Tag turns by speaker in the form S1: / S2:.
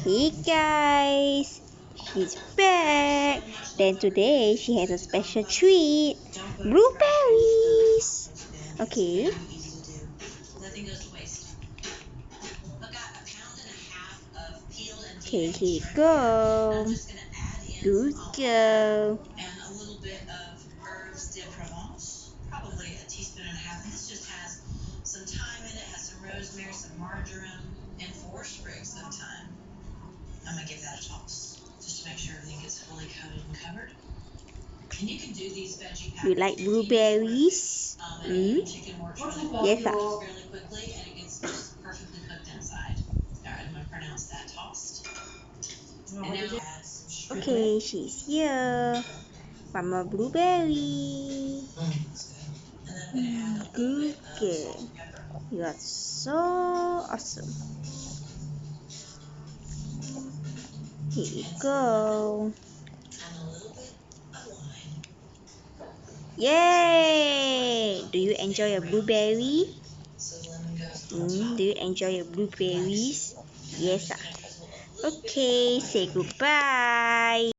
S1: Hey guys, she's back. Then today she has a special treat, blueberries. Okay. Okay, here you go. Good girl.
S2: And a little bit of herbs de Provence, probably a teaspoon and a half. And this just has some thyme in it, has some rosemary, some marjoram, and 4 sprigs of thyme. I'm going to give that a toss just to make sure everything gets fully coated and covered. And you can do these veggie
S1: You like blueberries?
S2: chicken works really well.
S1: Yes,
S2: It cooks really quickly and it gets just perfectly cooked inside. All right, I'm going to pronounce that tossed. And now add some sugar.
S1: Okay, she's here. Mama blueberry.
S2: And then I'm going to add a little
S1: Good
S2: bit of
S1: girl.
S2: salt and pepper.
S1: You are so awesome. Here you go.
S2: And a little bit of wine.
S1: Yay! Do you enjoy your blueberry?
S2: So the lemon goes on top.
S1: Do you enjoy your blueberries? Yes. Okay, say goodbye.